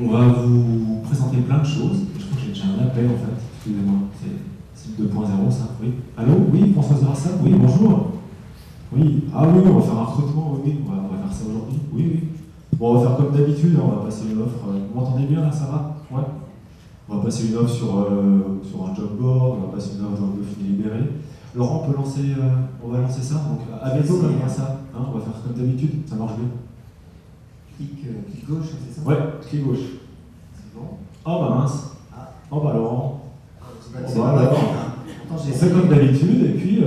On va vous présenter plein de choses. Je crois que j'ai déjà un appel en fait. Excusez-moi, c'est 2.0 ça. Oui. Allô? Oui, Françoise Grassa? Oui, bonjour. Oui. Ah oui, on va faire un recrutement. Oui, oui, on va faire ça aujourd'hui. Oui, oui. Bon, on va faire comme d'habitude. On va passer une offre. Vous m'entendez bien là? Ça va? Ouais. On va passer une offre sur un job board. On va passer une offre dans le Dauphiné libéré. Laurent, on va lancer ça. Donc à bientôt comme ça. Hein, on va faire comme d'habitude. Ça marche bien. Clic gauche, c'est ça? Ouais, clic gauche. C'est bon. Oh bah mince. Ah. Oh bah Laurent. Voilà. On fait comme d'habitude et puis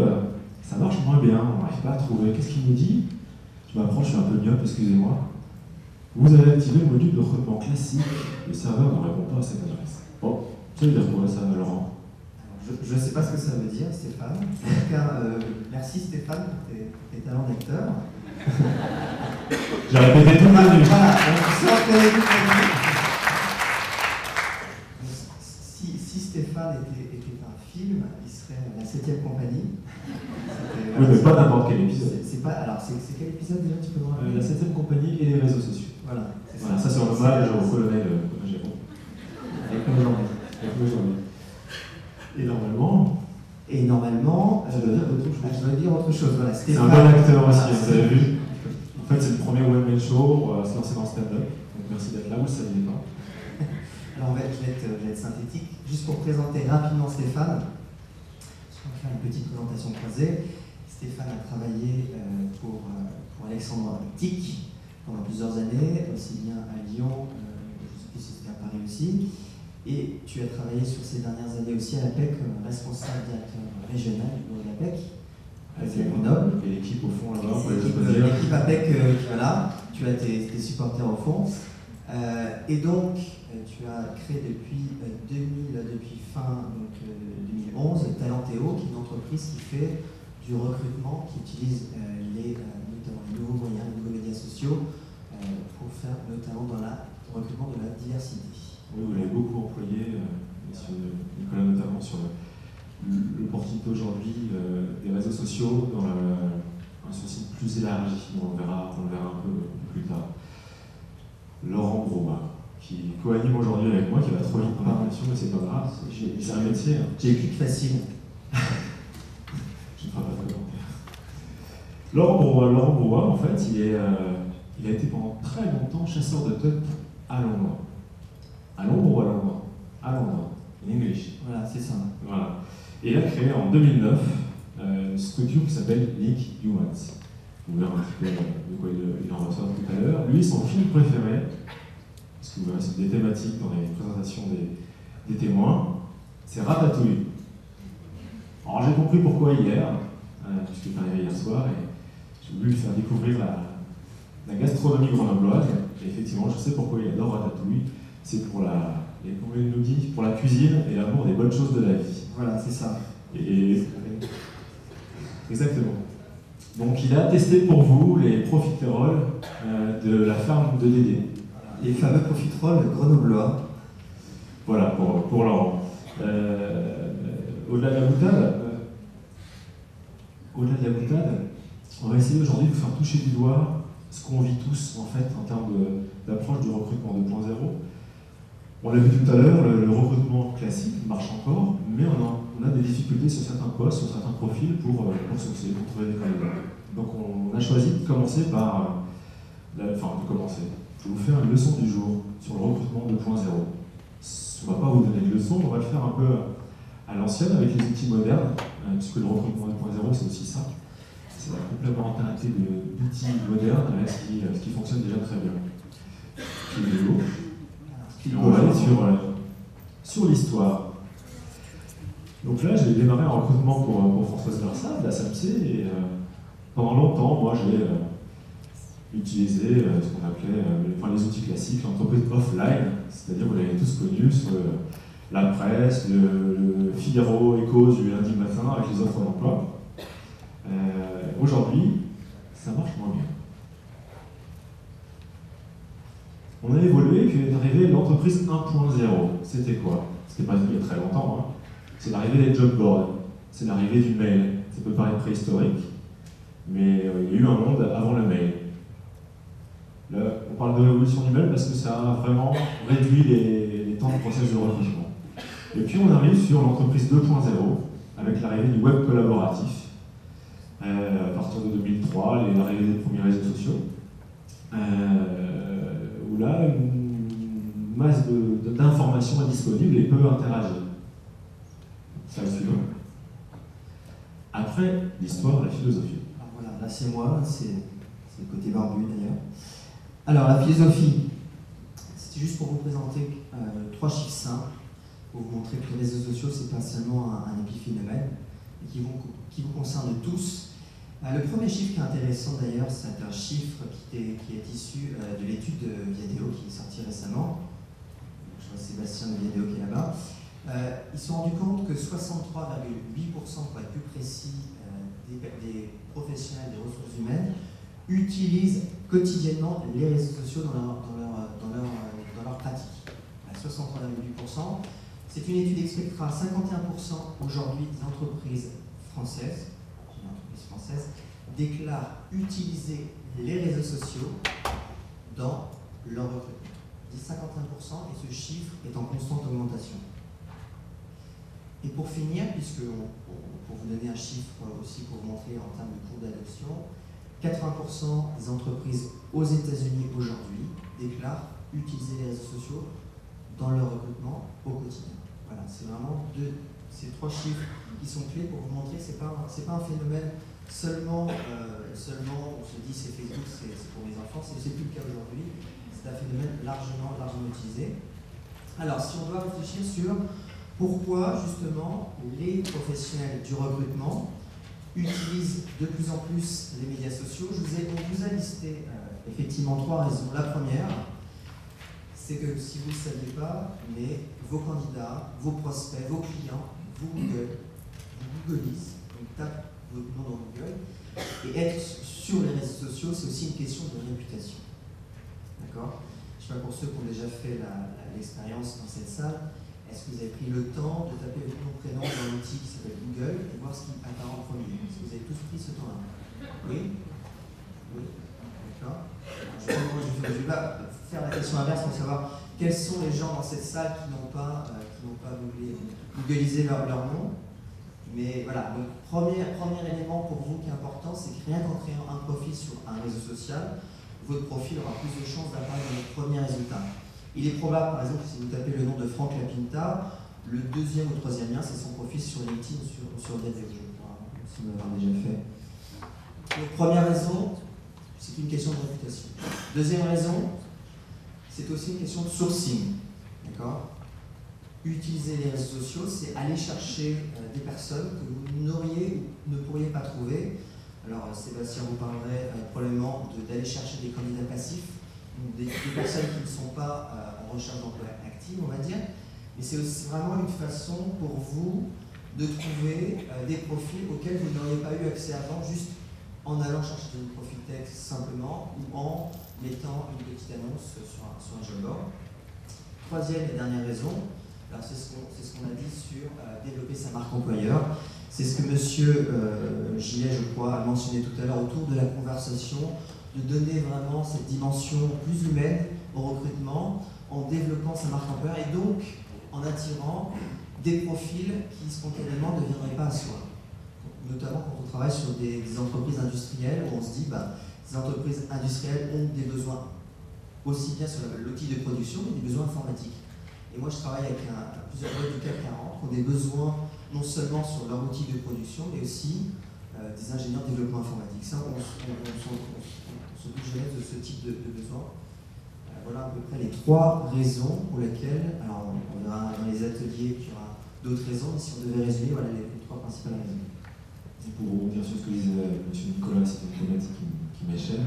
ça marche moins bien, on n'arrive pas à trouver. Qu'est-ce qu'il nous dit? Je m'approche, je suis un peu myope, excusez-moi. Vous avez activé le module de recrutement classique. Le serveur ne répond pas à cette adresse. Bon, ça veut dire quoi ça, Laurent? Je ne sais pas ce que ça veut dire, Stéphane. En tout cas, merci Stéphane pour tes talents d'acteur. J'ai répété tout le menu. Voilà, si Stéphane était un film, il serait la 7e compagnie. Oui, mais pas n'importe quel épisode. Alors, c'est quel épisode déjà? Tu peux me rappeler? La 7e compagnie et les réseaux sociaux. Voilà, ça c'est en hommage au colonel Géron. Avec le journée. Et normalement, je dois dire autre chose. Voilà, c'est un bon acteur aussi, vous avez vu. En fait, c'est le premier one-man show, on va se lancer dans le stand-up. Donc merci d'être là, vous ne le saviez pas. Alors, je vais être synthétique. Juste pour présenter rapidement Stéphane, on va faire une petite présentation croisée. Stéphane a travaillé pour Alexandre Tic pendant plusieurs années, aussi bien à Lyon, je ne sais plus si c'était à Paris aussi. Et tu as travaillé sur ces dernières années aussi à l'APEC comme responsable directeur régional du bureau de l'APEC. C'est Grenoble. Et l'équipe au fond là-bas, l'équipe APEC, voilà, tu as tes supporters au fond. Et donc, tu as créé depuis fin 2011 Talentéo, qui est une entreprise qui fait du recrutement, qui utilise notamment les nouveaux moyens, les nouveaux médias sociaux pour faire notamment dans le recrutement de la diversité. Oui, vous l'avez beaucoup employé, Nicolas notamment, sur l'opportunité aujourd'hui des réseaux sociaux dans un souci plus élargi, on le verra un peu plus tard. Laurent Grosma, qui co-anime aujourd'hui avec moi, qui va trop vite dans la mission, mais c'est pas grave, c'est un métier. J'ai clic facile. Je ne ferai pas de commentaire. Laurent Grosma, en fait, il a été pendant très longtemps chasseur de tête à Londres. À Londres ou à Londres? À Londres, in English. Voilà, c'est ça. Voilà. Et il a créé en 2009 une structure qui s'appelle Link Humans. Vous verrez un petit peu de quoi il en ressort tout à l'heure. Lui, son film préféré, parce que vous verrez, c'est des thématiques dans les présentations des témoins, c'est Ratatouille. Alors j'ai compris pourquoi hier, puisque tu arrivé hier soir, et j'ai voulu lui faire découvrir la gastronomie grenobloise. Et effectivement, je sais pourquoi il adore Ratatouille. C'est pour pour la cuisine et l'amour des bonnes choses de la vie. Voilà, c'est ça. Exactement. Donc il a testé pour vous les profiteroles de la ferme de Dédé. Les fameux profiteroles grenoblois. Voilà, pour Laurent. Au-delà de la boutade, on va essayer aujourd'hui de vous faire toucher du doigt ce qu'on vit tous en fait en termes d'approche du recrutement 2.0. On l'a vu tout à l'heure, le recrutement classique marche encore, mais on a des difficultés sur certains postes, sur certains profils pour sourcer, pour trouver des candidats. Donc on a choisi de commencer par... Je vais vous faire une leçon du jour sur le recrutement 2.0. On ne va pas vous donner de leçon, on va le faire un peu à l'ancienne avec les outils modernes, puisque le recrutement 2.0 c'est aussi ça. C'est la complémentarité d'outils modernes avec ce qui fonctionne déjà très bien. On va aller sur l'histoire. Donc là, j'ai démarré un recrutement pour Françoise Grassa de la SAMC et pendant longtemps, moi, j'ai utilisé ce qu'on appelait les outils classiques, l'entreprise offline, c'est-à-dire vous l'avez tous connu sur la presse, le Figaro, Écho du lundi matin avec les offres d'emploi. Aujourd'hui, ça marche moins bien. On a évolué, puis est arrivée l'entreprise 1.0. C'était quoi? C'était pas il y a très longtemps. Hein. C'est l'arrivée des job boards, c'est l'arrivée du mail. Ça peut paraître préhistorique, mais il y a eu un monde avant le mail. Là, on parle de révolution l'évolution du mail parce que ça a vraiment réduit les temps de process de recrutement. Et puis on arrive sur l'entreprise 2.0 avec l'arrivée du web collaboratif. À partir de 2003, l'arrivée des premiers réseaux sociaux. Où là, une masse d'informations est disponible et peut interagir. Ça le suivant. Après, l'histoire, la philosophie. Alors voilà, là c'est moi, c'est le côté barbu d'ailleurs. Alors la philosophie, c'était juste pour vous présenter 3 chiffres simples, pour vous montrer que les réseaux sociaux, c'est pas seulement un épiphénomène, et qui vous concerne tous. Le premier chiffre qui est intéressant d'ailleurs, c'est un chiffre qui est issu de l'étude de Viadeo qui est sortie récemment. Je vois Sébastien de Viadeo qui est là-bas. Ils se sont rendus compte que 63,8%, pour être plus précis, des professionnels des ressources humaines utilisent quotidiennement les réseaux sociaux dans leur pratique. 63,8%. C'est une étude expliquera 51% aujourd'hui des entreprises françaises déclarent utiliser les réseaux sociaux dans leur recrutement. 51% et ce chiffre est en constante augmentation. Et pour finir, pour vous donner un chiffre aussi pour vous montrer en termes de cours d'adoption, 80% des entreprises aux États-Unis aujourd'hui déclarent utiliser les réseaux sociaux dans leur recrutement au quotidien. Voilà, c'est vraiment ces 3 chiffres qui sont clés pour vous montrer que ce n'est pas un phénomène seulement on se dit c'est Facebook, c'est pour les enfants, c'est plus le cas aujourd'hui, c'est un phénomène largement utilisé. Alors si on doit réfléchir sur pourquoi justement les professionnels du recrutement utilisent de plus en plus les médias sociaux, on vous a listé effectivement 3 raisons. La première, c'est que si vous ne le saviez pas, mais vos candidats, vos prospects, vos clients, vous googlisent, donc tapent votre nom dans Google, et être sur les réseaux sociaux, c'est aussi une question de réputation. D'accord ? Je ne sais pas pour ceux qui ont déjà fait l'expérience dans cette salle, est-ce que vous avez pris le temps de taper votre nom prénom dans l'outil qui s'appelle Google et voir ce qui apparaît en premier? Est-ce que vous avez tous pris ce temps-là? Oui? Oui? D'accord. Je vais pas faire la question inverse pour savoir quels sont les gens dans cette salle qui n'ont pas googlisé leur nom. Mais voilà, donc premier élément pour vous qui est important, c'est que rien qu'en créant un profil sur un réseau social, votre profil aura plus de chances d'apparaître dans les premiers résultats. Il est probable, par exemple, si vous tapez le nom de Franck Lapinta, le 2e ou 3e lien, c'est son profil sur LinkedIn ou sur Viadeo, je crois, si vous l'avez déjà fait. Donc, première raison, c'est une question de réputation. Deuxième raison, c'est aussi une question de sourcing. D'accord ? Utiliser les réseaux sociaux, c'est aller chercher des personnes que vous n'auriez ou ne pourriez pas trouver. Alors, Sébastien vous parlerait probablement d'aller chercher des candidats passifs, des personnes qui ne sont pas en recherche d'emploi active, on va dire. Mais c'est aussi vraiment une façon pour vous de trouver des profils auxquels vous n'auriez pas eu accès avant, juste en allant chercher des profils texte simplement ou en mettant une petite annonce sur un job board. Troisième et dernière raison, alors c'est ce qu'on a dit sur développer sa marque employeur. C'est ce que monsieur Gillet, je crois, a mentionné tout à l'heure autour de la conversation, de donner vraiment cette dimension plus humaine au recrutement en développant sa marque employeur et donc en attirant des profils qui spontanément ne viendraient pas à soi. Notamment quand on travaille sur des entreprises industrielles où on se dit ces entreprises industrielles ont des besoins aussi bien sur l'outil de production mais des besoins informatiques. Et moi, je travaille avec plusieurs boîtes du CAC 40 qui ont des besoins non seulement sur leur outil de production, mais aussi des ingénieurs de développement informatique. Ça, on se bouge jamais de ce type de besoin. Voilà à peu près les 3 raisons pour lesquelles, alors on verra dans les ateliers qu'il y aura d'autres raisons, mais si on devait résumer, voilà les 3 principales raisons. Et pour rebondir sur ce que disait M. Nicolas, c'est une thématique qui m'est chère.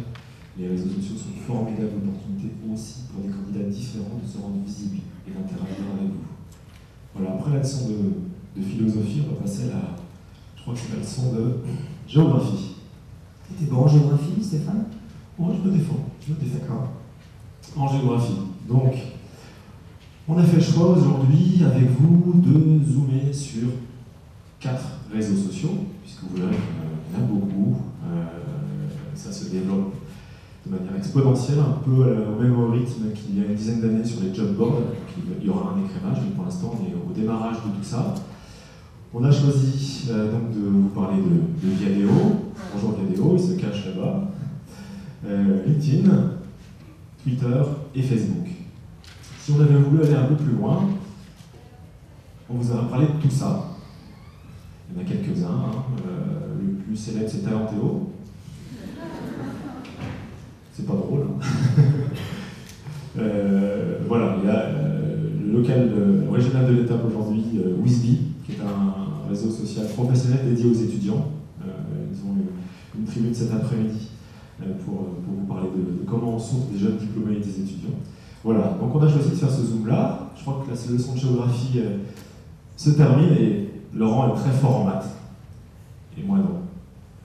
Les réseaux sociaux sont une formidable opportunité aussi pour des candidats différents de se rendre visibles et d'interagir avec vous. Voilà, après la leçon de philosophie, on va passer à je crois que c'est la leçon de géographie. T'es bon en géographie, Stéphane? Moi, je me défends. D'accord. En géographie. Donc, on a fait le choix aujourd'hui avec vous de zoomer sur 4 réseaux sociaux, puisque vous verrez qu'il y en a beaucoup, ça se développe de manière exponentielle, un peu au même rythme qu'il y a une dizaine d'années sur les job boards. Il y aura un écrémage, mais pour l'instant on est au démarrage de tout ça. On a choisi donc de vous parler de Viadeo. Bonjour Viadeo, il se cache là-bas. LinkedIn, Twitter et Facebook. Si on avait voulu aller un peu plus loin, on vous a parlé de tout ça. Il y en a quelques-uns. Hein. Le plus célèbre, c'est Talentéo. C'est pas drôle. Hein. Voilà, il y a le local régional de l'étape aujourd'hui, Wizby, qui est un réseau social professionnel dédié aux étudiants. Ils ont eu une tribune cet après-midi pour vous parler de comment on source des jeunes diplômés et des étudiants. Voilà, donc on a choisi de faire ce zoom-là. Je crois que la leçon de géographie se termine et Laurent est très fort en maths. Et moi non.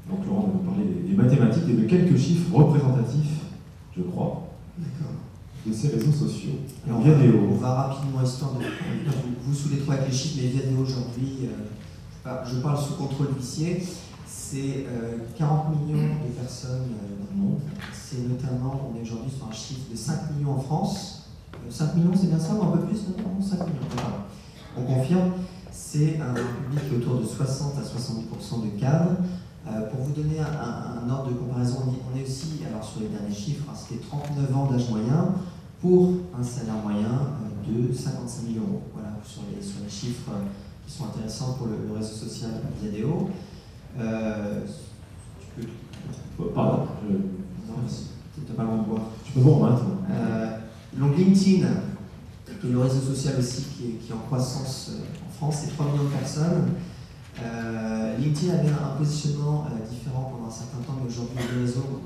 Donc Laurent va nous parler des mathématiques et de quelques chiffres représentatifs, je crois, de ces réseaux sociaux. Alors, Viadeo. On va rapidement, histoire de vous saouler trop avec les chiffres, mais Viadeo aujourd'hui, je parle sous contrôle huissier, c'est 40 millions de personnes dans le monde. C'est notamment, on est aujourd'hui sur un chiffre de 5 millions en France. 5 millions, c'est bien ça ou un peu plus maintenant? 5 millions, voilà. On confirme, c'est un public autour de 60 à 70% de cadres. Pour vous donner un ordre de comparaison, on est aussi, alors sur les derniers chiffres, hein, c'était 39 ans d'âge moyen pour un salaire moyen de 55 000 euros. Voilà, sur les chiffres qui sont intéressants pour le réseau social Viadeo. Tu peux... Pardon. Non, tu n'as pas le droit de boire. Tu peux boire maintenant. Donc LinkedIn, qui est le réseau social aussi qui est en croissance en France, c'est 3 millions de personnes. LinkedIn avait un positionnement différent pendant un certain temps, mais aujourd'hui les réseaux ont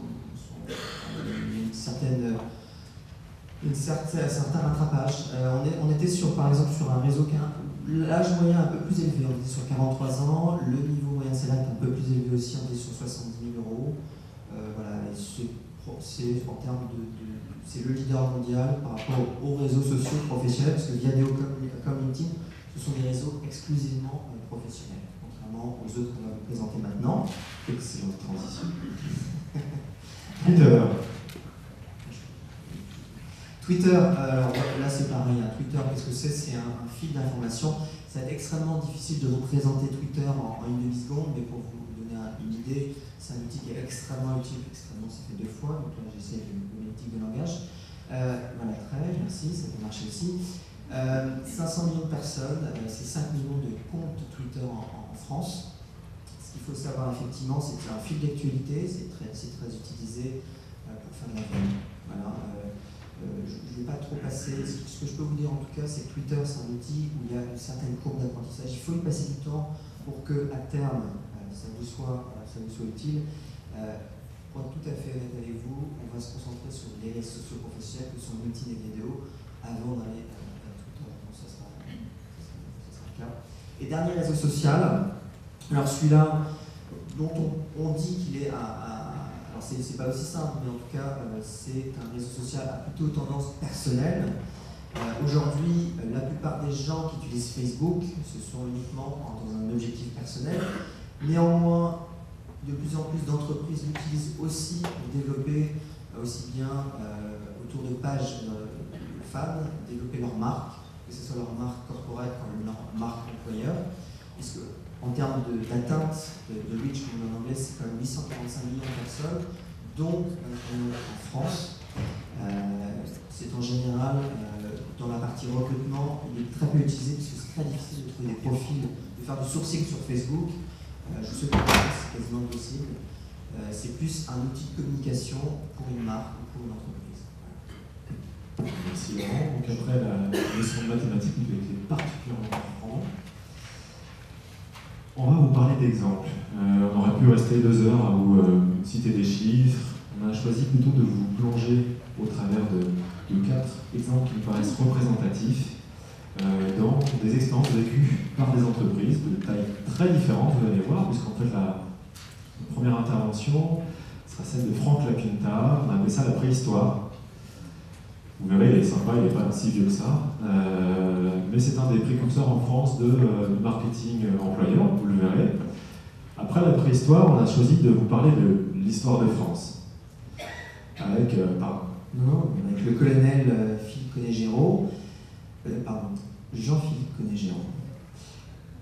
un certain rattrapage. On était par exemple sur un réseau qui a l'âge moyen un peu plus élevé, on était sur 43 ans, le niveau moyen de salaire est un peu plus élevé aussi, on était sur 70 000 euros. Voilà, c'est en termes c'est le leader mondial par rapport aux réseaux sociaux professionnels, parce que Viadeo comme LinkedIn, ce sont des réseaux exclusivement professionnels, contrairement aux autres qu'on va vous présenter maintenant. Excellente transition. Twitter. Twitter, là c'est pareil, hein. Twitter, qu'est-ce que c'est un fil d'information. Ça va être extrêmement difficile de représenter Twitter en une demi-seconde, mais pour vous donner une idée, c'est un outil qui est extrêmement utile, extrêmement, ça fait 2 fois, donc là j'essaie de l'éthique de langage. Voilà, très, merci, ça peut marcher aussi. 500 millions de personnes, c'est 5 millions de comptes Twitter en France. Ce qu'il faut savoir effectivement, c'est que c'est un fil d'actualité, c'est très utilisé pour faire de la veille. Voilà, je ne vais pas trop passer. Ce que je peux vous dire en tout cas, c'est que Twitter, c'est un outil où il y a une certaine courbe d'apprentissage. Il faut y passer du temps pour que, à terme, ça vous soit utile. Pour être tout à fait honnête avec vous, on va se concentrer sur les réseaux sociaux professionnels que sont LinkedIn et Viadeo avant d'aller à Twitter. Donc ça sera le cas. Et dernier réseau social, alors celui-là, dont on dit qu'il est alors c'est pas aussi simple, mais en tout cas c'est un réseau social à plutôt tendance personnelle. Aujourd'hui, la plupart des gens qui utilisent Facebook, ce sont uniquement dans un objectif personnel. Néanmoins, de plus en plus d'entreprises l'utilisent aussi pour développer aussi bien autour de pages fans, développer leur marque, que ce soit leur marque corporate comme leur marque employeur, puisque en termes d'atteinte de reach, comme en anglais, c'est quand même 845 millions de personnes, donc en France. C'est en général, dans la partie recrutement, il est très peu utilisé puisque c'est très difficile de trouver des profils, de faire du sourcing sur Facebook. Je sais que c'est quasiment impossible. C'est plus un outil de communication pour une marque ou pour une entreprise. Merci Laurent. Donc après la leçon de mathématiques qui a été particulièrement performante, on va vous parler d'exemples. On aurait pu rester 2 heures à vous citer des chiffres. On a choisi plutôt de vous plonger au travers de 4 exemples qui me paraissent représentatifs dans des expériences vécues par des entreprises de tailles très différentes, vous allez voir, puisqu'en fait la première intervention sera celle de Franck Lapinta. On appelle ça la préhistoire. Vous verrez, il est sympa, il n'est pas si vieux que ça. Mais c'est un des précurseurs en France de marketing employeur, vous le verrez. Après la préhistoire, on a choisi de vous parler de l'histoire de France. avec, avec le colonel Philippe Conégéraud, Jean-Philippe Conégéraud,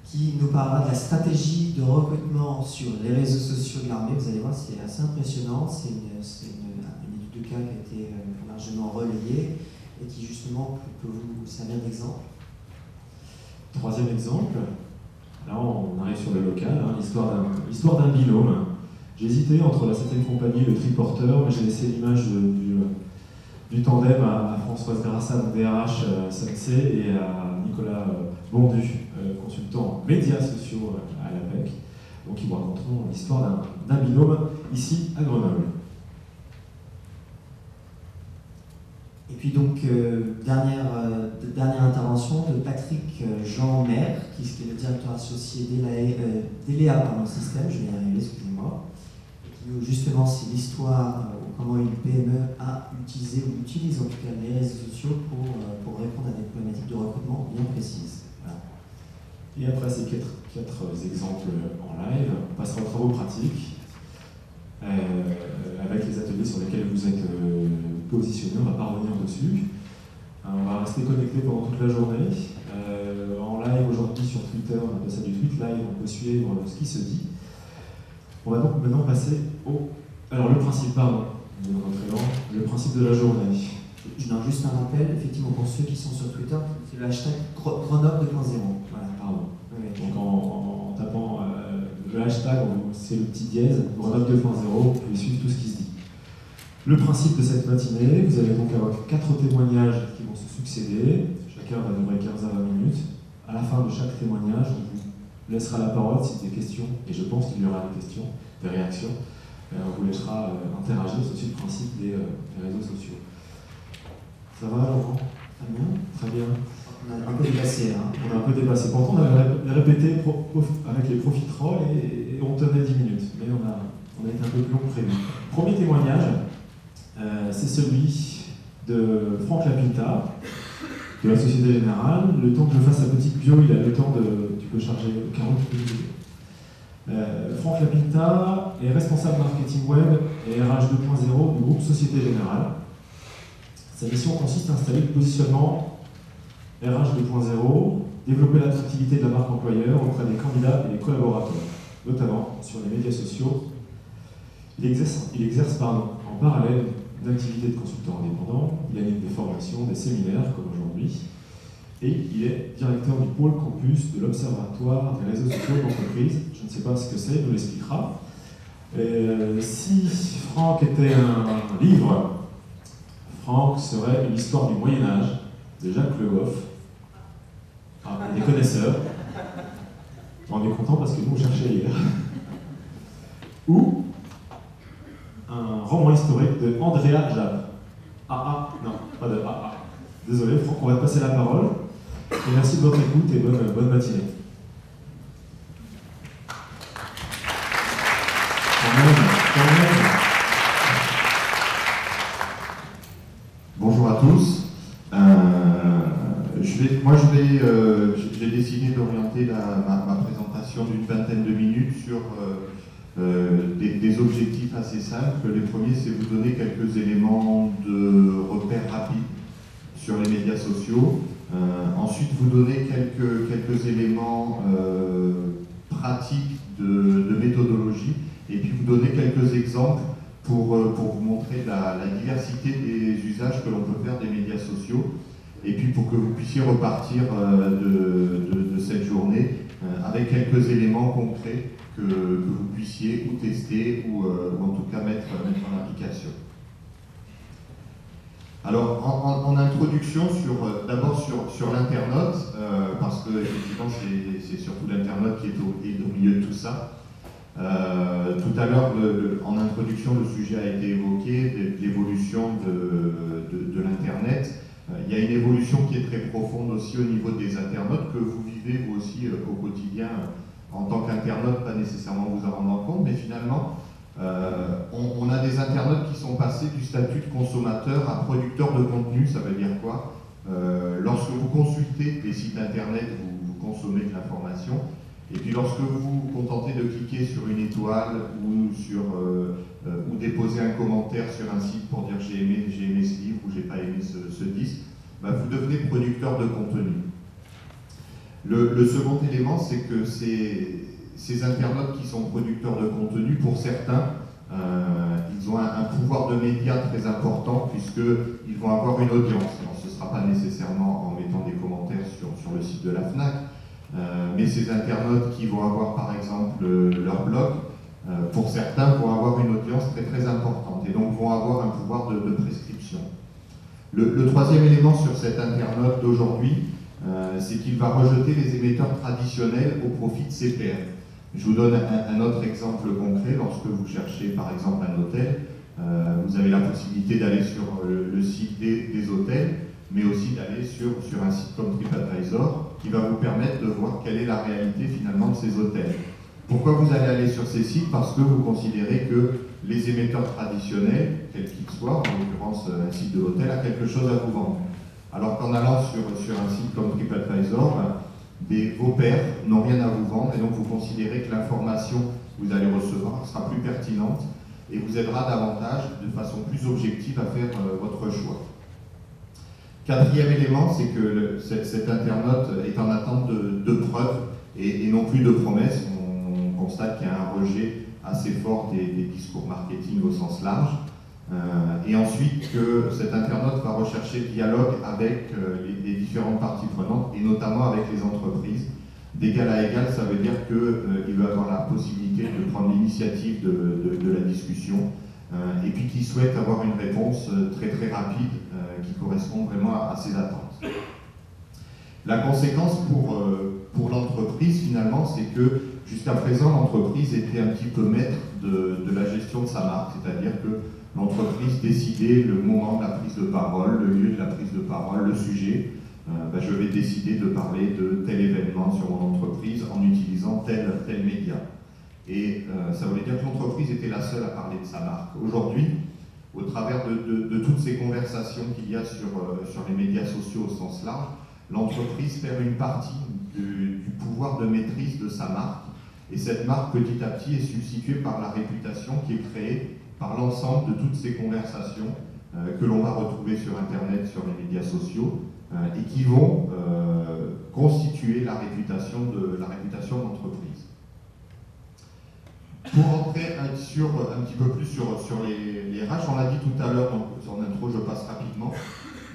qui nous parlera de la stratégie de recrutement sur les réseaux sociaux de l'armée. Vous allez voir, c'est assez impressionnant. C'est une étude de cas qui a été largement relayée et qui justement peut vous servir d'exemple. Troisième exemple, là on arrive sur le local, hein, l'histoire d'un binôme. J'ai hésité entre la 7e compagnie et le triporteur, mais j'ai laissé l'image du tandem à Françoise Grassan, DRH SNC, et à Nicolas Bondu, consultant médias sociaux à l'APEC. Donc ils vous raconteront l'histoire d'un binôme ici à Grenoble. Et puis donc, dernière intervention de Patrick Jean Maire, qui est le directeur associé d'ELEA Système, je vais y arriver, excusez-moi. Justement, c'est l'histoire comment une PME a utilisé ou utilise en tout cas les réseaux sociaux pour répondre à des problématiques de recrutement bien précises. Voilà. Et après ces quatre exemples en live, on passera aux travaux pratiques avec les ateliers sur lesquels vous êtes positionnés. On ne va pas revenir dessus. On va rester connecté pendant toute la journée. En live aujourd'hui sur Twitter, on appelle ça du tweet live, on peut suivre ce qui se dit. On va donc maintenant passer alors le principe, le principe de la journée. Je donne juste un rappel, effectivement, pour ceux qui sont sur Twitter, c'est le hashtag Grenoble 2.0. Voilà, pardon. Oui. Donc en tapant le hashtag, c'est le petit dièse, Grenoble 2.0, vous pouvez suivre tout ce qui se dit. Le principe de cette matinée, vous allez donc avoir 4 témoignages qui vont se succéder. Chacun va durer 15 à 20 minutes. À la fin de chaque témoignage, on vous laissera la parole si des questions, et je pense qu'il y aura des questions, des réactions. On vous laissera interagir, c'est aussi le principe des réseaux sociaux. Ça va, Laurent? Très bien. Très bien. On a un peu dépassé. Hein. On a un peu dépassé. Pourtant, on avait répété avec les profiteroles et on tenait 10 minutes. Mais on a été un peu plus long que prévu. Premier témoignage, c'est celui de Franck Lapinta, de la Société Générale. Le temps que je fasse sa petite bio, il a le temps de... Tu peux charger 40 minutes. Franck Lapinta est responsable marketing web et RH 2.0 du groupe Société Générale. Sa mission consiste à installer le positionnement RH 2.0, développer l'attractivité de la marque employeur auprès des candidats et des collaborateurs, notamment sur les médias sociaux. Il exerce en parallèle d'activités de consultant indépendant, il anime des formations, des séminaires comme aujourd'hui, et il est directeur du pôle campus de l'Observatoire des réseaux sociaux d'entreprise. Je ne sais pas ce que c'est, il nous l'expliquera. Si Franck était un livre, Franck serait une histoire du Moyen-Âge de Jacques Le Goff. Ah, des connaisseurs. On est content parce que nous on cherchait hier. Ou un roman historique de Andrea Jab. Non, pas de Désolé, Franck, on va te passer la parole. Et merci de votre écoute et bonne matinée. Bonjour à tous. J'ai décidé d'orienter ma présentation d'une vingtaine de minutes sur des objectifs assez simples. Les premiers, c'est vous donner quelques éléments de repères rapides sur les médias sociaux. Ensuite, vous donner quelques éléments pratiques de méthodologie. Et puis vous donner quelques exemples pour vous montrer la diversité des usages que l'on peut faire des médias sociaux. Et puis pour que vous puissiez repartir de cette journée avec quelques éléments concrets que vous puissiez ou tester ou en tout cas mettre en application. Alors en introduction, d'abord sur l'internaute, parce que effectivement c'est surtout l'internaute qui est au milieu de tout ça. Tout à l'heure, en introduction, le sujet a été évoqué, de l'évolution de l'Internet. Il y a une évolution qui est très profonde aussi au niveau des internautes, que vous vivez vous aussi au quotidien en tant qu'internaute, pas nécessairement vous en rendant compte, mais finalement, on a des internautes qui sont passés du statut de consommateur à producteur de contenu. Ça veut dire quoi? Lorsque vous consultez des sites internet, vous consommez de l'information. Et puis lorsque vous vous contentez de cliquer sur une étoile ou sur ou déposer un commentaire sur un site pour dire j'ai aimé ce livre ou j'ai pas aimé ce disque, vous devenez producteur de contenu. Le second élément, c'est que ces internautes qui sont producteurs de contenu, pour certains, ils ont un pouvoir de média très important puisqu'ils vont avoir une audience. Alors, ce ne sera pas nécessairement en mettant des commentaires sur le site de la FNAC, mais ces internautes qui vont avoir par exemple leur blog, pour certains vont avoir une audience très très importante et donc vont avoir un pouvoir de prescription. Le troisième élément sur cet internaute d'aujourd'hui, c'est qu'il va rejeter les émetteurs traditionnels au profit de ses pairs. Je vous donne un autre exemple concret. Lorsque vous cherchez par exemple un hôtel, vous avez la possibilité d'aller sur le site des hôtels, mais aussi d'aller sur un site comme TripAdvisor qui va vous permettre de voir quelle est la réalité finalement de ces hôtels. Pourquoi vous allez aller sur ces sites? Parce que vous considérez que les émetteurs traditionnels, quels qu'ils soient, en l'occurrence un site de l'hôtel, a quelque chose à vous vendre. Alors qu'en allant sur un site comme TripAdvisor, vos pairs n'ont rien à vous vendre et donc vous considérez que l'information que vous allez recevoir sera plus pertinente et vous aidera davantage, de façon plus objective, à faire votre choix. Quatrième élément, c'est que cet internaute est en attente de preuves et non plus de promesses. On constate qu'il y a un rejet assez fort des discours marketing au sens large. Et ensuite que cet internaute va rechercher le dialogue avec les différentes parties prenantes et notamment avec les entreprises. D'égal à égal, ça veut dire qu'il va avoir la possibilité de prendre l'initiative de la discussion et puis qu'il souhaite avoir une réponse très très rapide qui correspond vraiment à ses attentes. La conséquence pour l'entreprise finalement, c'est que jusqu'à présent l'entreprise était un petit peu maître de la gestion de sa marque, c'est-à-dire que l'entreprise décidait le moment de la prise de parole, le lieu de la prise de parole, le sujet. Je vais décider de parler de tel événement sur mon entreprise en utilisant tel média. Et ça voulait dire que l'entreprise était la seule à parler de sa marque. Aujourd'hui, au travers de toutes ces conversations qu'il y a sur les médias sociaux au sens large, l'entreprise perd une partie du pouvoir de maîtrise de sa marque. Et cette marque, petit à petit, est substituée par la réputation qui est créée par l'ensemble de toutes ces conversations que l'on va retrouver sur Internet, sur les médias sociaux, et qui vont constituer la réputation de l'entreprise. Pour entrer un petit peu plus sur les RH, on l'a dit tout à l'heure, donc en intro, je passe rapidement.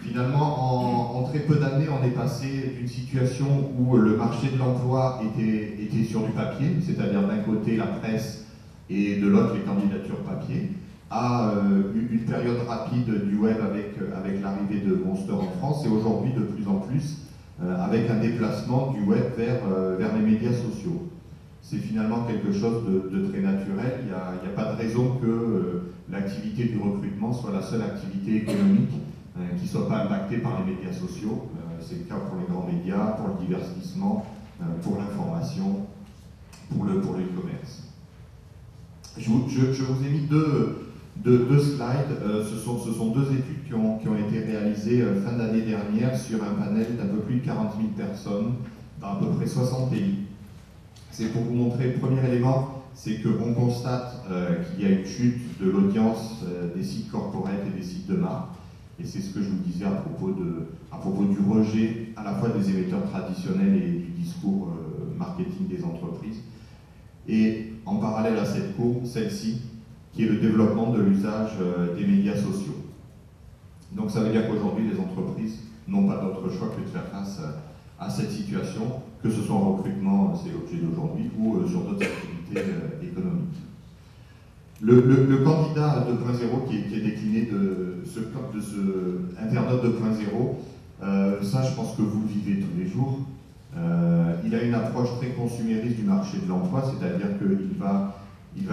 Finalement, en très peu d'années, on est passé d'une situation où le marché de l'emploi était sur du papier, c'est-à-dire d'un côté la presse et de l'autre les candidatures papier, à une période rapide du web avec l'arrivée de Monster en France et aujourd'hui de plus en plus avec un déplacement du web vers les médias sociaux. C'est finalement quelque chose de très naturel. Il n'y a pas de raison que l'activité du recrutement soit la seule activité économique qui ne soit pas impactée par les médias sociaux. C'est le cas pour les grands médias, pour le divertissement, pour l'information, pour le e-commerce. Je vous ai mis deux slides. Ce sont deux études qui ont été réalisées fin d'année dernière sur un panel d'un peu plus de 40 000 personnes dans à peu près 60 pays. C'est pour vous montrer, le premier élément, c'est qu'on constate qu'il y a une chute de l'audience des sites corporate et des sites de marque. Et c'est ce que je vous disais à propos du rejet à la fois des émetteurs traditionnels et du discours marketing des entreprises. Et en parallèle à cette courbe, celle-ci, qui est le développement de l'usage des médias sociaux. Donc ça veut dire qu'aujourd'hui, les entreprises n'ont pas d'autre choix que de faire face à cette situation, que ce soit en recrutement, c'est l'objet d'aujourd'hui, ou sur d'autres activités économiques. Le candidat 2.0 qui est décliné de ce internaute 2.0, ça je pense que vous le vivez tous les jours. Il a une approche très consumériste du marché de l'emploi, c'est-à-dire qu'il va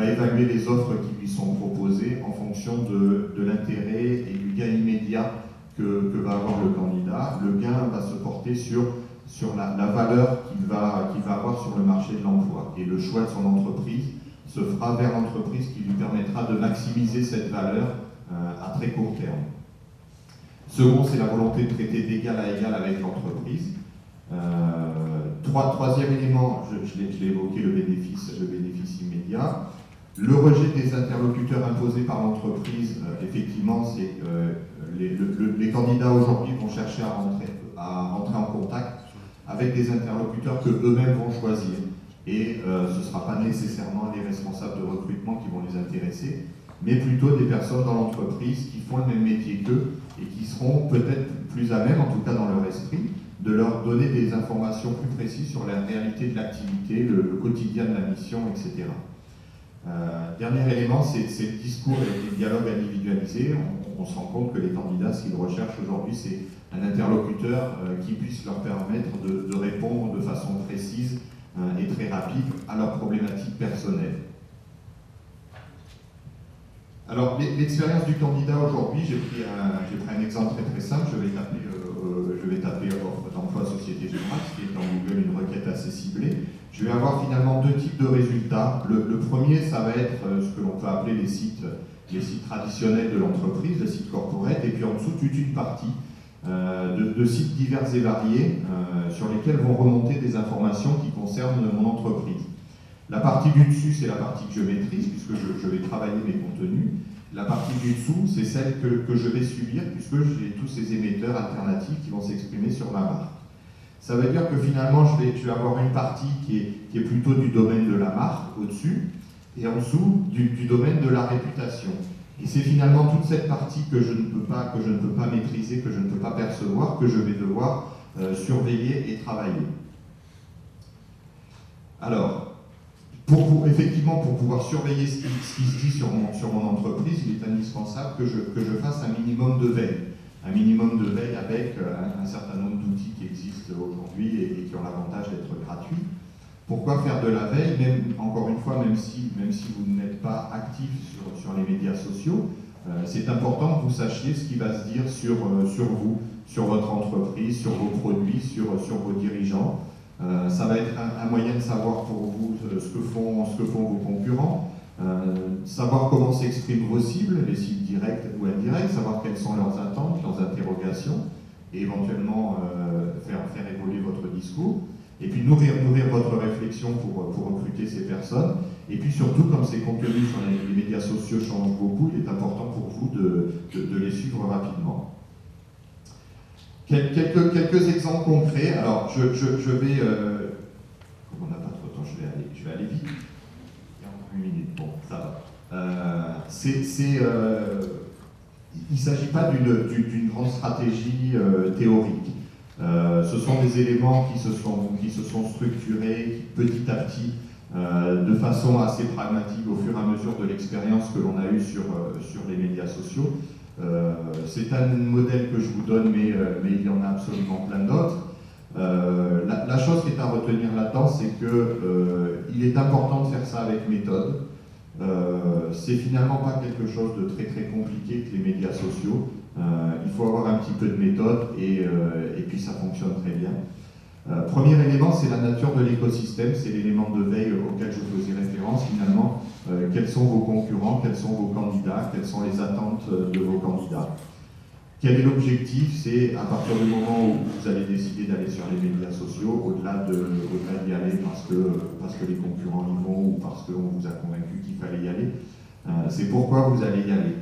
évaluer les offres qui lui sont proposées en fonction de l'intérêt et du gain immédiat que va avoir le candidat. Le gain va se porter sur la valeur qu'il va avoir sur le marché de l'emploi. Et le choix de son entreprise se fera vers l'entreprise qui lui permettra de maximiser cette valeur à très court terme. Second, c'est la volonté de traiter d'égal à égal avec l'entreprise. Troisième élément, je l'ai évoqué, le bénéfice immédiat. Le rejet des interlocuteurs imposés par l'entreprise, effectivement, c'est les candidats aujourd'hui vont chercher à rentrer en contact avec des interlocuteurs que eux-mêmes vont choisir. Et ce ne sera pas nécessairement les responsables de recrutement qui vont les intéresser, mais plutôt des personnes dans l'entreprise qui font le même métier qu'eux et qui seront peut-être plus à même, en tout cas dans leur esprit, de leur donner des informations plus précises sur la réalité de l'activité, le quotidien de la mission, etc. Dernier élément, c'est le discours et le dialogue individualisé. On se rend compte que les candidats, ce qu'ils recherchent aujourd'hui, c'est un interlocuteur qui puisse leur permettre de répondre de façon précise et très rapide à leurs problématiques personnelles. Alors, l'expérience du candidat aujourd'hui, j'ai pris un exemple très simple. Je vais taper offre d'emploi Société Générale, ce qui est dans Google une requête assez ciblée. Je vais avoir finalement deux types de résultats. Le premier, ça va être ce que l'on peut appeler les sites traditionnels de l'entreprise, les sites corporate, et puis en dessous, toute une partie de sites divers et variés sur lesquels vont remonter des informations qui concernent mon entreprise. La partie du dessus, c'est la partie que je maîtrise, puisque je vais travailler mes contenus. La partie du dessous, c'est celle que je vais subir, puisque j'ai tous ces émetteurs alternatifs qui vont s'exprimer sur ma marque. Ça veut dire que finalement, je vais avoir une partie qui est plutôt du domaine de la marque, au-dessus, et en dessous, du domaine de la réputation. Et c'est finalement toute cette partie que je ne peux pas maîtriser, que je ne peux pas percevoir, que je vais devoir surveiller et travailler. Alors, effectivement, pour pouvoir surveiller ce qui se dit sur mon entreprise, il est indispensable que je fasse un minimum de veille. Un minimum de veille avec un certain nombre d'outils qui existent aujourd'hui et qui ont l'avantage d'être gratuits. Pourquoi faire de la veille, encore une fois, même si vous n'êtes pas actif sur les médias sociaux, c'est important que vous sachiez ce qui va se dire sur vous, sur votre entreprise, sur vos produits, sur vos dirigeants. Ça va être un moyen de savoir pour vous ce que font vos concurrents, savoir comment s'expriment vos cibles, les cibles directes ou indirectes, savoir quelles sont leurs attentes, leurs interrogations, et éventuellement faire évoluer votre discours, et puis nourrir votre réflexion pour recruter ces personnes. Et puis surtout, comme ces contenus sur les médias sociaux changent beaucoup, il est important pour vous de les suivre rapidement. Quelques exemples concrets. Alors, je vais... comme on n'a pas trop de temps, je vais aller vite. Il y a encore une minute. Bon, ça va. Il ne s'agit pas d'une grande stratégie théorique. Ce sont des éléments qui se sont structurés petit à petit, de façon assez pragmatique au fur et à mesure de l'expérience que l'on a eue sur les médias sociaux. C'est un modèle que je vous donne, mais il y en a absolument plein d'autres. La chose qui est à retenir là-dedans, c'est qu'il est important de faire ça avec méthode. C'est finalement pas quelque chose de très très compliqué que les médias sociaux. Il faut avoir un petit peu de méthode et puis ça fonctionne très bien. Premier élément, c'est la nature de l'écosystème, c'est l'élément de veille auquel je faisais référence finalement. Quels sont vos concurrents, quels sont vos candidats, quelles sont les attentes de vos candidats. Quel est l'objectif? C'est à partir du moment où vous allez décider d'aller sur les médias sociaux, au-delà d'y aller parce que les concurrents y vont ou parce qu'on vous a convaincu qu'il fallait y aller, c'est pourquoi vous allez y aller.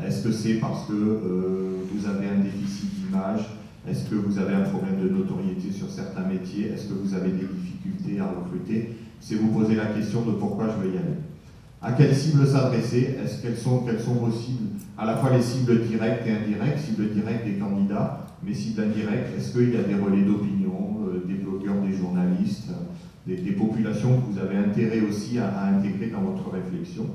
Est-ce que c'est parce que vous avez un déficit d'image? Est-ce que vous avez un problème de notoriété sur certains métiers? Est-ce que vous avez des difficultés à recruter? C'est vous poser la question de pourquoi je veux y aller. À quelle cible s'adresser? Quelles sont vos cibles? À la fois les cibles directes et indirectes, cibles directes des candidats, mais cibles indirectes, est-ce qu'il y a des relais d'opinion, des blogueurs, des journalistes, des populations que vous avez intérêt aussi à intégrer dans votre réflexion?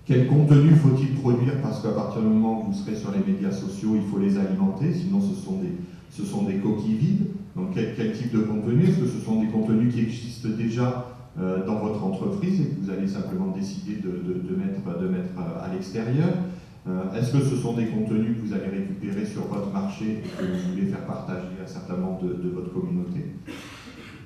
Quel contenu faut-il produire? Parce qu'à partir du moment où vous serez sur les médias sociaux, il faut les alimenter, sinon ce sont des coquilles vides. Donc quel type de contenu? Est-ce que ce sont des contenus qui existent déjà dans votre entreprise et que vous allez simplement décider de mettre à l'extérieur? Est-ce que ce sont des contenus que vous allez récupérer sur votre marché et que vous voulez faire partager à certains membres de votre communauté?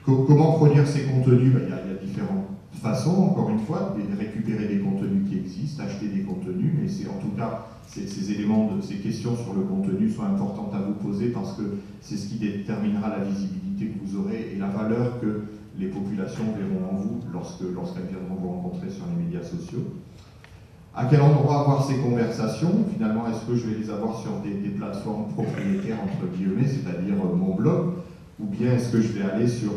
Comment produire ces contenus? Il y a différentes façons, encore une fois, de récupérer des contenus qui existent, acheter des contenus, mais c'est en tout cas ces questions sur le contenu sont importantes à vous poser parce que c'est ce qui déterminera la visibilité que vous aurez et la valeur que les populations verront en vous lorsqu'elles viendront vous rencontrer sur les médias sociaux. À quel endroit avoir ces conversations? Finalement, est-ce que je vais les avoir sur des plateformes propriétaires, entre guillemets, c'est-à-dire mon blog, ou bien est-ce que je vais aller sur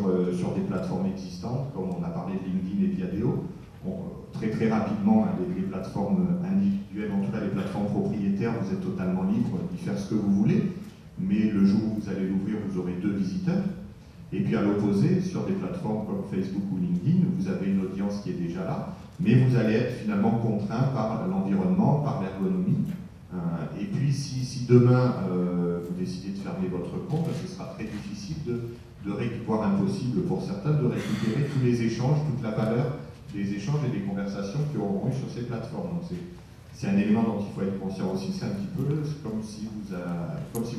des plateformes existantes, comme on a parlé de LinkedIn et Viadeo? Très rapidement, les plateformes individuelles, en tout cas les plateformes propriétaires, vous êtes totalement libre d'y faire ce que vous voulez, mais le jour où vous allez l'ouvrir, vous aurez 2 visiteurs. Et puis à l'opposé, sur des plateformes comme Facebook ou LinkedIn, vous avez une audience qui est déjà là, mais vous allez être finalement contraint par l'environnement, par l'ergonomie. Et puis si demain vous décidez de fermer votre compte, ce sera très difficile voire impossible pour certains, de récupérer tous les échanges, toute la valeur des échanges et des conversations qui auront eu sur ces plateformes. Donc c'est un élément dont il faut être conscient aussi. C'est un petit peu comme si vous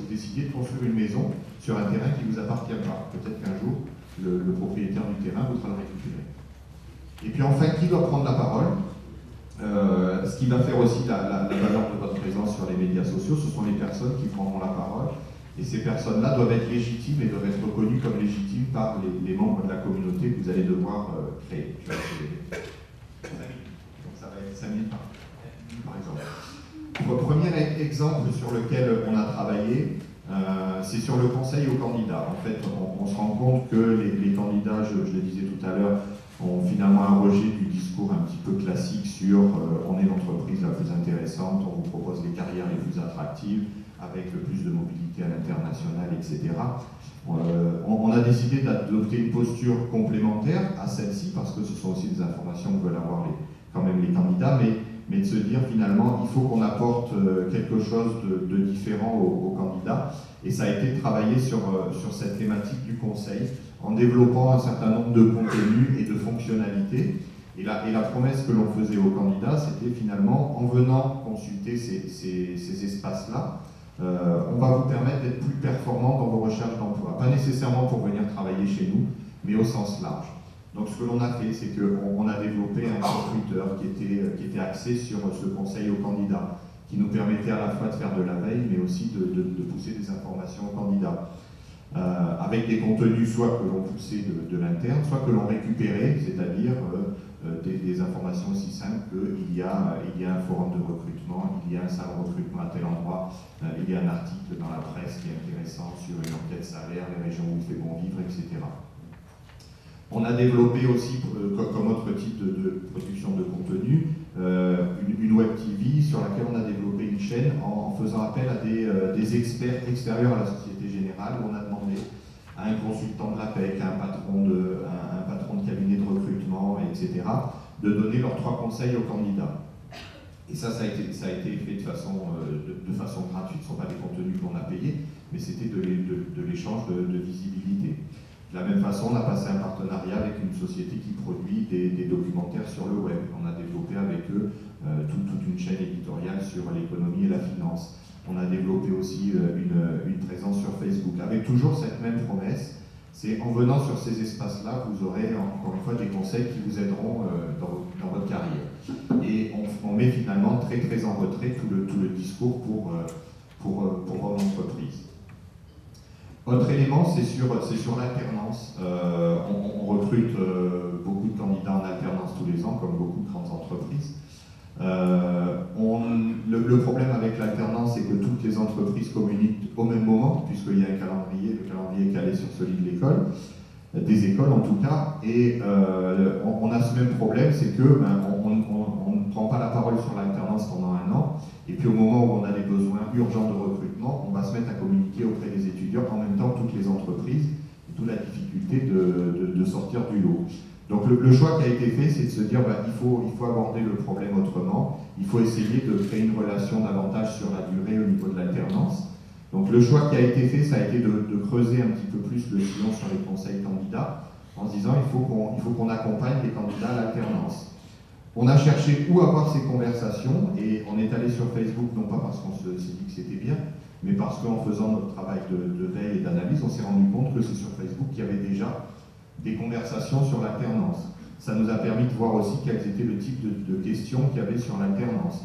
décidiez de construire une maison sur un terrain qui ne vous appartient pas. Peut-être qu'un jour, le propriétaire du terrain voudra le récupérer. Et puis enfin, qui doit prendre la parole? Ce qui va faire aussi la valeur de votre présence sur les médias sociaux, ce sont les personnes qui prendront la parole. Et ces personnes-là doivent être légitimes et doivent être reconnues comme légitimes par les membres de la communauté que vous allez devoir créer. Je vais essayer. 5 minutes. Donc ça va être 5 minutes par exemple. Premier exemple sur lequel on a travaillé, c'est sur le conseil aux candidats. En fait, on se rend compte que les candidats, je le disais tout à l'heure, ont finalement un rejet du discours un petit peu classique sur on est l'entreprise la plus intéressante, on vous propose les carrières les plus attractives, avec le plus de mobilité à l'international, etc. On a décidé d'adopter une posture complémentaire à celle-ci, parce que ce sont aussi des informations que veulent avoir quand même les candidats, mais de se dire finalement il faut qu'on apporte quelque chose de différent aux candidats. Et ça a été de travailler sur cette thématique du conseil, en développant un certain nombre de contenus et de fonctionnalités. Et la promesse que l'on faisait aux candidats, c'était finalement, en venant consulter ces espaces-là, on va vous permettre d'être plus performant dans vos recherches d'emploi. Pas nécessairement pour venir travailler chez nous, mais au sens large. Donc ce que l'on a fait, c'est qu'on a développé un compte Twitter qui était axé sur ce conseil aux candidats, qui nous permettait à la fois de faire de la veille, mais aussi de pousser des informations aux candidats. Avec des contenus soit que l'on poussait de l'interne, soit que l'on récupérait, c'est-à-dire des informations aussi simples qu'il y a un forum de recrutement, il y a un salon de recrutement à tel endroit, il y a un article dans la presse qui est intéressant sur une enquête salaire, les régions où il fait bon vivre, etc. On a développé aussi, comme autre type de production de contenu, une web TV sur laquelle on a développé une chaîne en faisant appel à des experts extérieurs à la Société Générale, où on a demandé à un consultant de l'APEC, à un patron de cabinet de recrutement, etc., de donner leurs 3 conseils aux candidats. Et ça a été fait de façon gratuite. Ce ne sont pas des contenus qu'on a payés, mais c'était de l'échange de visibilité. De la même façon, on a passé un partenariat avec une société qui produit des documentaires sur le web. On a développé avec eux toute une chaîne éditoriale sur l'économie et la finance. On a développé aussi une présence sur Facebook, avec toujours cette même promesse. C'est en venant sur ces espaces-là, vous aurez encore une fois des conseils qui vous aideront dans votre carrière. Et on met finalement très en retrait tout le discours pour votre entreprise. Autre élément, c'est sur l'alternance. On recrute beaucoup de candidats en alternance tous les ans, comme beaucoup de grandes entreprises. Le problème avec l'alternance, c'est que toutes les entreprises communiquent au même moment, puisqu'il y a un calendrier, le calendrier est calé sur celui de l'école, des écoles en tout cas, et on a ce même problème, c'est que on ne prend pas la parole sur l'alternance pendant un an, et puis au moment où on a des besoins urgents de recrutement, on va se mettre à communiquer auprès des étudiants en même temps que toutes les entreprises, d'où la difficulté de sortir du lot. Donc le choix qui a été fait, c'est de se dire il faut aborder le problème autrement, il faut essayer de créer une relation davantage sur la durée au niveau de l'alternance. Donc le choix qui a été fait, ça a été de creuser un petit peu plus le sillon sur les conseils candidats, en se disant il faut qu'on accompagne les candidats à l'alternance. On a cherché où avoir ces conversations, et on est allé sur Facebook, non pas parce qu'on s'est dit que c'était bien, mais parce qu'en faisant notre travail de veille et d'analyse, on s'est rendu compte que c'est sur Facebook qu'il y avait déjà des conversations sur l'alternance. Ça nous a permis de voir aussi quels étaient le type de questions qu'il y avait sur l'alternance.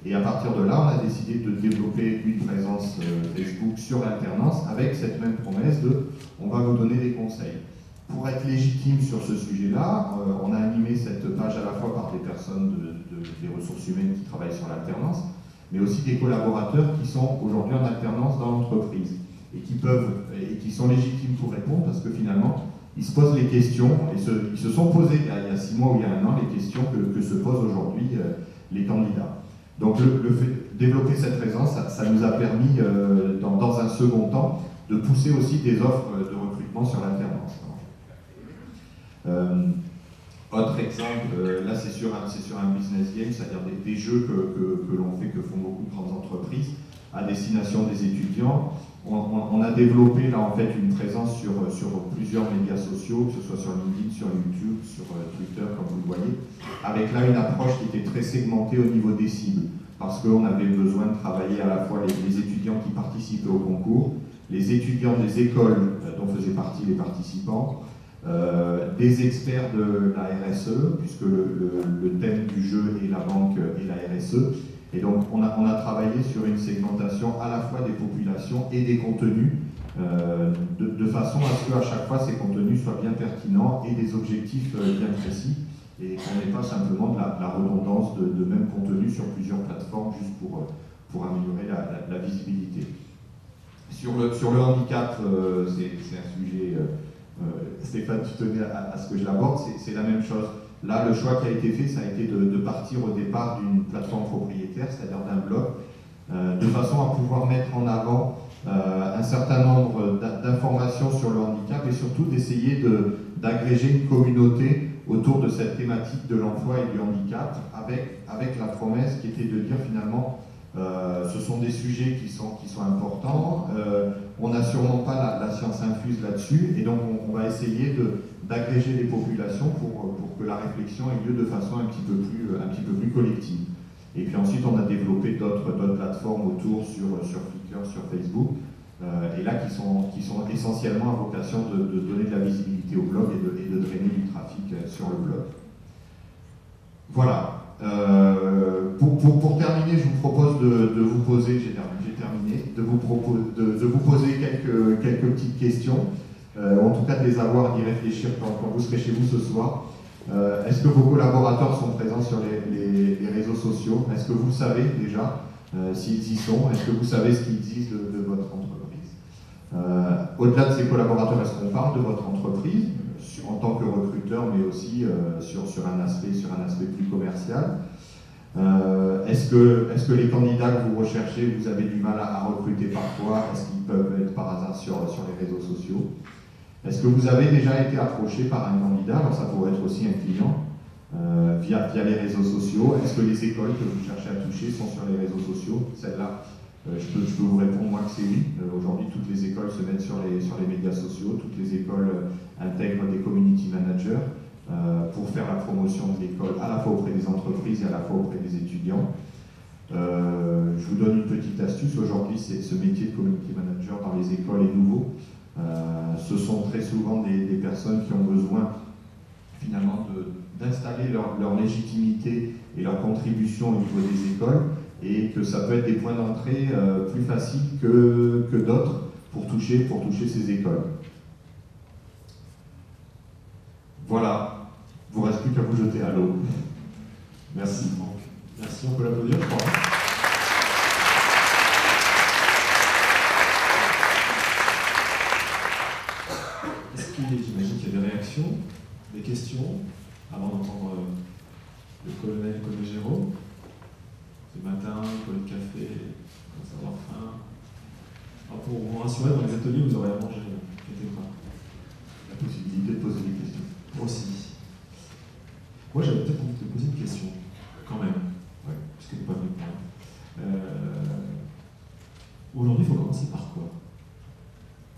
Et à partir de là, on a décidé de développer une présence Facebook sur l'alternance avec cette même promesse de « on va vous donner des conseils ». pour être légitime sur ce sujet-là, on a animé cette page à la fois par des personnes des ressources humaines qui travaillent sur l'alternance, mais aussi des collaborateurs qui sont aujourd'hui en alternance dans l'entreprise et qui sont légitimes pour répondre parce que finalement, ils se posent les questions, et ils se sont posés il y a 6 mois ou il y a 1 an les questions que se posent aujourd'hui les candidats. Donc le fait de développer cette présence, ça nous a permis, dans un second temps, de pousser aussi des offres de recrutement sur l'alternance. Autre exemple, là c'est sur un business game, c'est-à-dire des jeux que l'on fait, que font beaucoup de grandes entreprises, à destination des étudiants. On a développé là en fait une présence sur plusieurs médias sociaux, que ce soit sur LinkedIn, sur YouTube, sur Twitter, comme vous le voyez, avec là une approche qui était très segmentée au niveau des cibles, parce qu'on avait besoin de travailler à la fois les étudiants qui participaient au concours, les étudiants des écoles dont faisaient partie les participants, des experts de la RSE, puisque le thème du jeu est la banque et la RSE. Et donc on a travaillé sur une segmentation à la fois des populations et des contenus, de façon à ce qu'à chaque fois ces contenus soient bien pertinents et des objectifs bien précis, et qu'on n'ait pas simplement de la redondance de même contenu sur plusieurs plateformes juste pour améliorer la visibilité. Sur le handicap, c'est un sujet, Stéphane, tu tenais à ce que je l'aborde, c'est la même chose. Là, le choix qui a été fait, ça a été de partir au départ d'une plateforme propriétaire, c'est-à-dire d'un blog, de façon à pouvoir mettre en avant un certain nombre d'informations sur le handicap et surtout d'essayer d'agréger une communauté autour de cette thématique de l'emploi et du handicap, avec la promesse qui était de dire finalement ce sont des sujets qui sont importants, on n'a sûrement pas la science infuse là-dessus, et donc on va essayer d'agréger les populations pour que la réflexion ait lieu de façon un petit peu plus collective. Et puis ensuite on a développé d'autres plateformes autour sur Flickr, sur Facebook, et là qui sont essentiellement à vocation de donner de la visibilité au blog et de drainer du trafic sur le blog. Voilà. Pour terminer, je vous propose de vous poser, de vous poser quelques petites questions, en tout cas de les avoir, d'y réfléchir quand vous serez chez vous ce soir. Est-ce que vos collaborateurs sont présents sur les réseaux sociaux? Est-ce que vous savez déjà s'ils y sont? Est-ce que vous savez ce qu'ils disent de votre entreprise? Au-delà de ces collaborateurs, est-ce qu'on parle de votre entreprise en tant que recruteur, mais aussi sur un aspect plus commercial? Est-ce que les candidats que vous recherchez, vous avez du mal à recruter parfois? Est-ce qu'ils peuvent être par hasard sur les réseaux sociaux? Est-ce que vous avez déjà été approché par un candidat? Alors ça pourrait être aussi un client via les réseaux sociaux. Est-ce que les écoles que vous cherchez à toucher sont sur les réseaux sociaux? Celle-là, je peux vous répondre moi que c'est oui. Aujourd'hui, toutes les écoles se mettent sur les médias sociaux, toutes les écoles intègrent des community managers pour faire la promotion de l'école à la fois auprès des entreprises et à la fois auprès des étudiants. Je vous donne une petite astuce. Aujourd'hui, ce métier de community manager dans les écoles est nouveau. Ce sont très souvent des personnes qui ont besoin finalement d'installer leur légitimité et leur contribution au niveau des écoles, et que ça peut être des points d'entrée plus faciles que d'autres pour toucher ces écoles. Voilà, il ne vous reste plus qu'à vous jeter à l'eau. Merci. Merci, on peut l'applaudir, je crois. J'imagine qu'il y a des réactions, des questions, avant d'entendre le colonel Collegero. Ce matin, colonel de café, commence à avoir faim. Alors pour vous rassurer, dans les ateliers, vous aurez à manger. La possibilité de poser des questions. Aussi. Moi, j'avais peut-être envie de te poser une question, quand même, puisque tu n'es pas venu pour moi. Aujourd'hui, il faut commencer par quoi?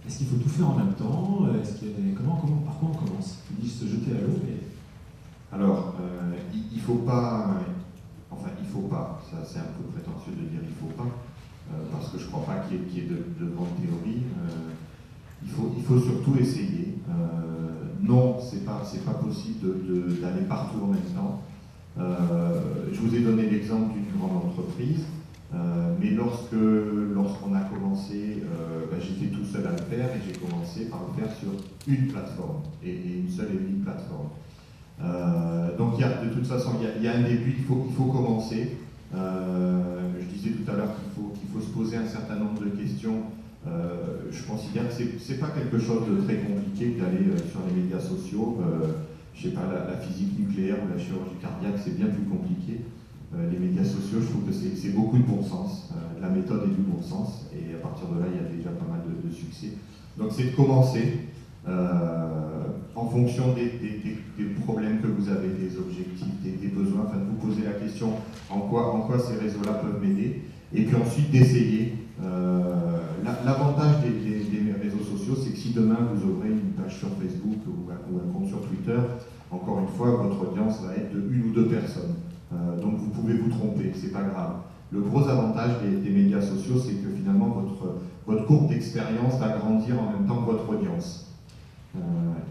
Est-ce qu'il faut tout faire en même temps? Est-ce qu'il y a des... Par quoi on commence? Tu dis se jeter à l'eau, mais... Alors, il faut pas... Enfin, il faut pas. Ça, c'est un peu prétentieux de dire il faut pas, parce que je ne crois pas qu'il y ait de grande théorie. Il faut surtout essayer. Non, c'est pas possible d'aller partout en même temps. Je vous ai donné l'exemple d'une grande entreprise. Mais lorsqu'on a commencé, j'étais tout seul à le faire et j'ai commencé par le faire sur une plateforme et une seule et unique plateforme. Donc de toute façon, il y a un début, il faut commencer. Je disais tout à l'heure qu'il faut se poser un certain nombre de questions. Je considère que c'est pas quelque chose de très compliqué d'aller sur les médias sociaux. Je sais pas, la physique nucléaire ou la chirurgie cardiaque, c'est bien plus compliqué. Les médias sociaux, je trouve que c'est beaucoup de bon sens, de la méthode et du bon sens, et à partir de là, il y a déjà pas mal de succès. Donc c'est de commencer en fonction des problèmes que vous avez, des objectifs, des besoins, enfin de vous poser la question en quoi ces réseaux-là peuvent m'aider, et puis ensuite d'essayer. L'avantage des réseaux sociaux, c'est que si demain vous ouvrez une page sur Facebook ou un compte sur Twitter, encore une fois, votre audience va être de 1 ou 2 personnes. Donc vous pouvez vous tromper, c'est pas grave. Le gros avantage des médias sociaux, c'est que finalement votre courbe d'expérience va grandir en même temps que votre audience.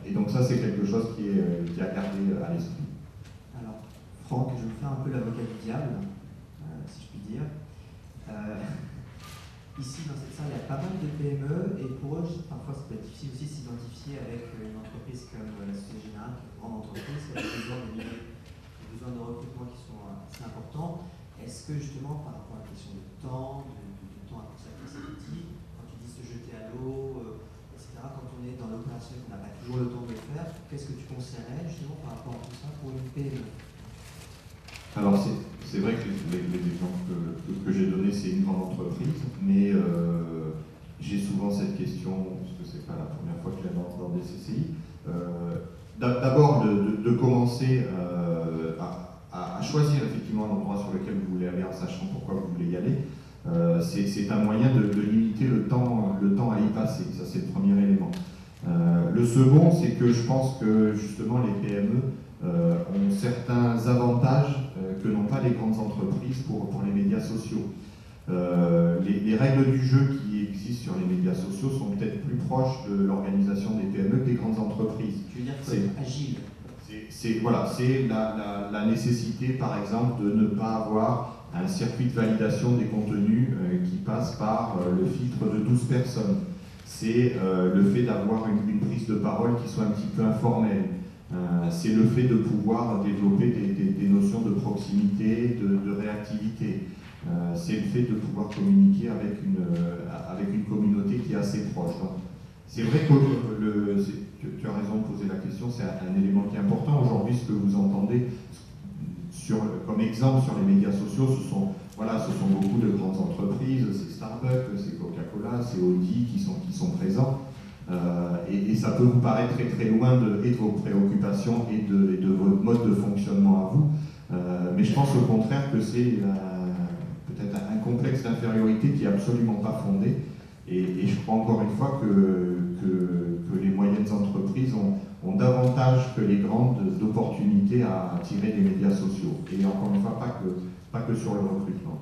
Et donc ça, c'est quelque chose qui est à garder à l'esprit. Alors, Franck, je vous fais un peu l'avocat du diable, si je puis dire. Ici, dans cette salle, il y a pas mal de PME, et pour eux, parfois, ça peut être difficile aussi de s'identifier avec une entreprise comme la Société Générale, qui est une grande entreprise, qui a des besoins de recrutement qui sont assez importants. Est-ce que justement, par rapport à la question du temps à consacrer cet outil, quand tu dis se jeter à l'eau, etc., quand on est dans l'opérationnel, qu'on n'a pas toujours le temps de le faire, qu'est-ce que tu conseillerais justement par rapport à tout ça pour une PME? Alors c'est vrai que les exemples que j'ai donnés, c'est une grande entreprise, mais j'ai souvent cette question, parce que c'est pas la première fois que je la lance dans des CCI, d'abord de commencer à choisir effectivement l'endroit sur lequel vous voulez aller en sachant pourquoi vous voulez y aller. C'est un moyen de limiter le temps à y passer, ça c'est le premier élément. Le second, c'est que je pense que justement les PME ont certains avantages que n'ont pas les grandes entreprises pour les médias sociaux. Les règles du jeu qui existent sur les médias sociaux sont peut-être plus proches de l'organisation des PME que des grandes entreprises. Tu veux dire que c'est agile? C'est la nécessité, par exemple, de ne pas avoir un circuit de validation des contenus qui passe par le filtre de 12 personnes. C'est le fait d'avoir une prise de parole qui soit un petit peu informelle. C'est le fait de pouvoir développer des notions de proximité, de réactivité. C'est le fait de pouvoir communiquer avec une communauté qui est assez proche. C'est vrai que tu as raison de poser la question, c'est un élément qui est important. Aujourd'hui, ce que vous entendez comme exemple sur les médias sociaux, ce sont beaucoup de grandes entreprises, c'est Starbucks, c'est Coca-Cola, c'est Audi qui sont présents. Et ça peut vous paraître très très loin de vos préoccupations et de votre mode de fonctionnement à vous. Mais je pense au contraire que c'est peut-être un complexe d'infériorité qui n'est absolument pas fondé. Et je crois encore une fois que les moyennes entreprises ont davantage que les grandes d'opportunités à tirer des médias sociaux. Et encore une fois, pas que sur le recrutement.